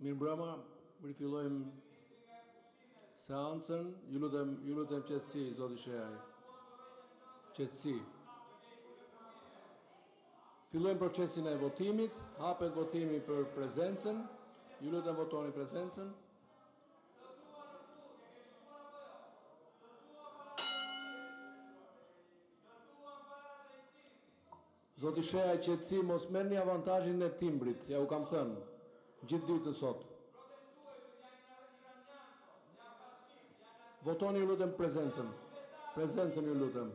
Mirëmbrëma, rifillojmë seancën. Ju lutem qetësi, zoti Shehaj. Qetësi. Fillojmë procesin e votimit. Hapet votimi për prezencën. Ju lutem votoni prezencën. Zoti Shehaj, qetësi, mos merrni avantazhin e timbrit, ja u kam thënë, gjithë ditën sot. Votoni ju lutem prezencën. Prezencën ju lutem.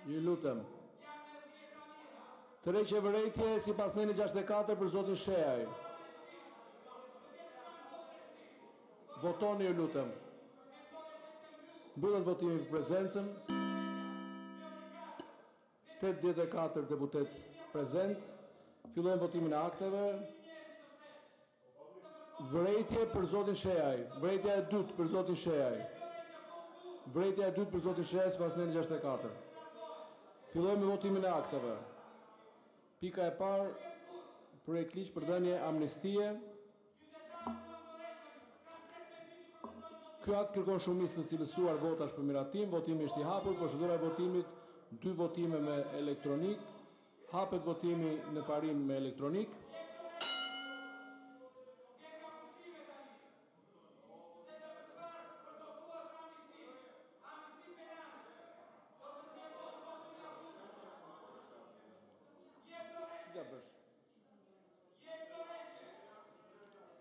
Ju lutem. Tërheqje vërejtje sipas neni 64 për zotin Shehaj. Votoni ju lutem. Mbyllet votimi për prezencën. 84 deputet prezent. Fillojmë votimin e akteve. Vërejtje për zotin Shehaj. Vërejtja e dytë për zotin Shehaj. Vërejtja e dytë për zotin Shehaj sipas neni 64. Fillojmë votimin e akteve. Pika e parë, projekt ligj për dhënie amnistie. Ky akt kërkon shumicë të cilësuar votash për miratim. Votimi është i hapur. Procedura e votimit, 2 votime me elektronik. Hapet votimi në parim me elektronik.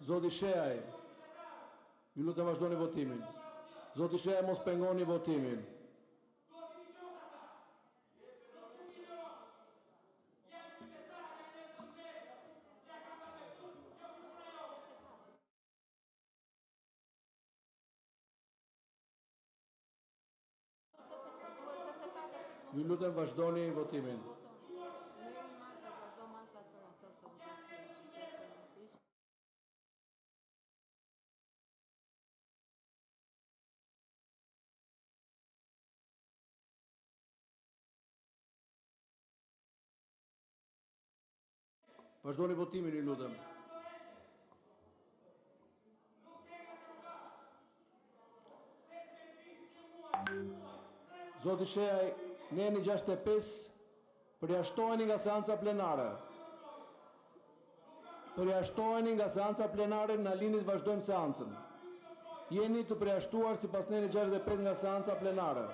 Zoti Shehaj, ju lutem vazhdoni votimin. Zoti Shehaj, mos pengoni votimin. Ju lutem vazhdoni votimin. Vazhdoni votimin, ju lutem. Zoti Shehaj, neni 65, përjashtoheni nga seanca plenare. Përjashtoheni nga seanca plenare, në linit vazhdojmë seancën. Jeni të përjashtuar sipas neni 65 nga seanca plenare.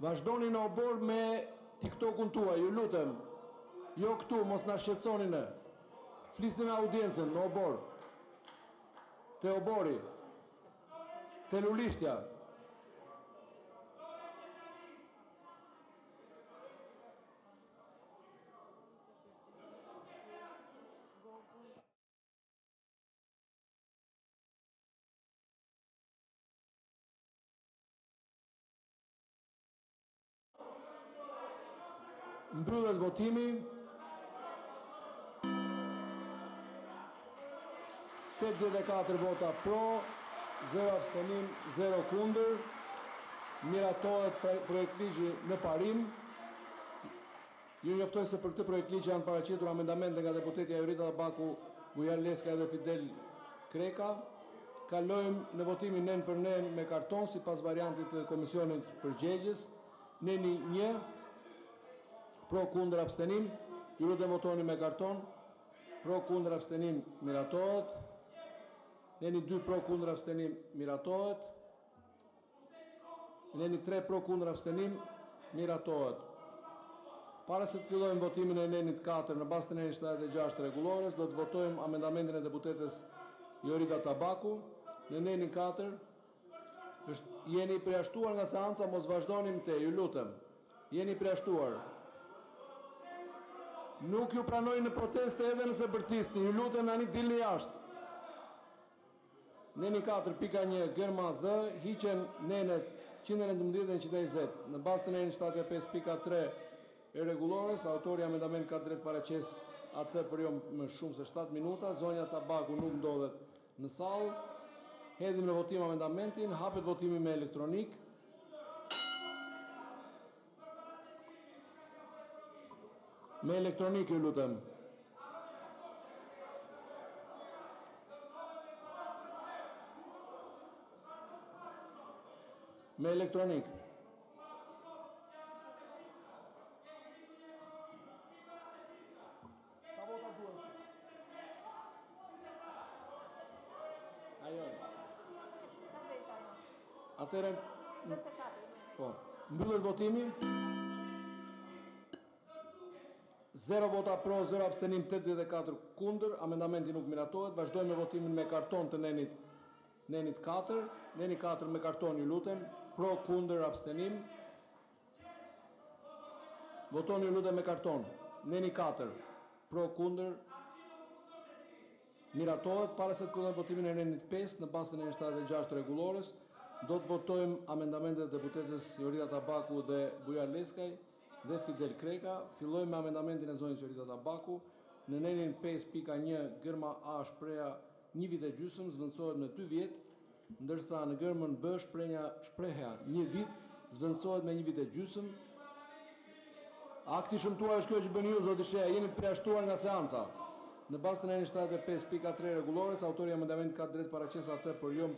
Vazhdoni në obor me TikTok-un tuaj, ju lutem. Jo këtu, mos na shqetësoni ne. Flisni me audiencën në obor. Te obori. Te lulishtja. Mbyllet votimi. 84 vota pro, 0 abstenim, 0 kundër. Miratohet projekt ligji në parim. Ju njoftoj se për këtë projekt ligj janë paraqitur amendamente nga deputetja Jorita Tabaku, Bujar Leska dhe Fidel Kreka. Kalojmë në votimin nen për nen me karton sipas variantit të komisionit përgjegjës. Neni 1. Pro kundër abstenim, ju lutem votoni me karton. Pro kundër abstenim miratohet. Neni 2 pro kundër abstenim miratohet. Neni 3 pro kundër abstenim miratohet. Para se të fillojmë votimin e nenit 4 në bazë të nenit 76 të rregullores, do të votojmë amendamentin e deputetes Jorita Tabaku. Në nenin 4 jeni përjashtuar nga seanca, mos vazhdoni më tej, ju lutem. Jeni përjashtuar. Nuk ju pranoj në proteste edhe nëse bërtisni, ju lutem tani dilni jashtë. Neni 4, pika 1, Germa dhe, hiqen nenet 119 dhe 120. Në bazë të nenit 75, pika 3 e rregullores, autori amendament ka drejt paraqes atë për jo më shumë se 7 minuta. Zonja Tabaku nuk ndodhet në sallë. Hedhim në votim amendamentin, hapet votimi me elektronik. Me elektronik ju lutem. Me elektronik. Sa vota duhet? Ajo. Sa veta më? Atëherë, 24. po, mbyllet votimi. 0 vota pro, 0 abstenim, 84 kundër, amendamenti nuk miratohet. Vazhdojmë me votimin me karton të Nenit 4. Neni 4 me karton ju lutem. Pro, kundër, abstenim. Votoni ju lutem me karton. Neni 4. Pro, kundër. Miratohet. Para se të fillojmë votimin e Nenit 5 në bazën e 76 të rregullores, do të votojmë amendamentet e deputetës Jorita Tabaku dhe Bujar Leskaj dhe Fidel Kreka. Fillojmë me amendamentin e zonjës Jorita Tabaku. Në Nenin 5.1 gërma A shpreha 1 vit e gjysmë zvendësohet me 2 vjet, ndërsa në gërmën B shprehja 1 vit zvendësohet me 1 vit e gjysmë. Akti shëmtuar është kjo që bën ju, zoti Shea, jeni të përjashtuar nga seanca. Në bazën e 75.3 rregullores, autori i amendamentit ka drejt paraqes atë për jo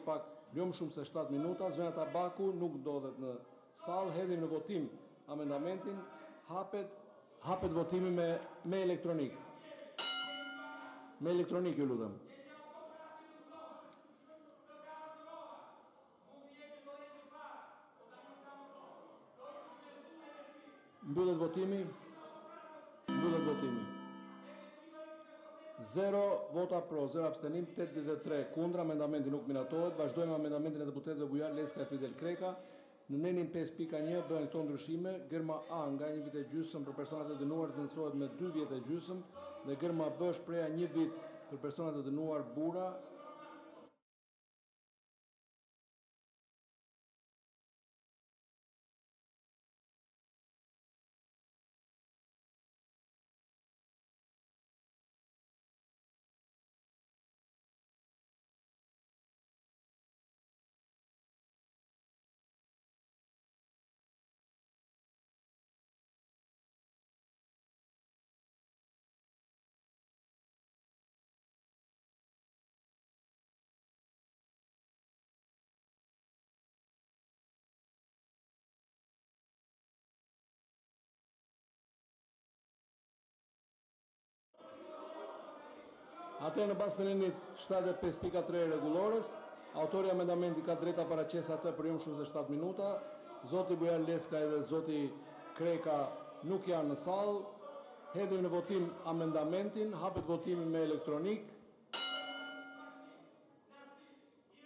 më shumë se 7 minuta. Zonja Tabaku nuk ndodhet në sallë. Hedhim në votim amendamentin. Hapet votimi me elektronik. Me elektronik ju lutem. Mbyllet votimi. Mbyllet votimi. 0 vota pro, 0 abstenim, 83 kundra, amendamenti nuk miratohet. Vazhdojmë amendamentin e deputetëve Bujar Leskaj dhe Fidel Kreka. Në Nenin 5.1 bëhen këto ndryshime. Gërma A nga 1 vit e gjysmë për personat e dënuar zvendësohet me 2 vjet e gjysmë dhe gërma B shpreha 1 vit për personat e dënuar burra. Atë në bazën e Nenit 75.3 rregullores, autori i amendamentit ka drejta paraqes atë për jo më shumë se 7 minuta. Zoti Bujar Leskaj dhe zoti Kreka nuk janë në sallë. Hedhim në votim amendamentin, hapet votimi me elektronik.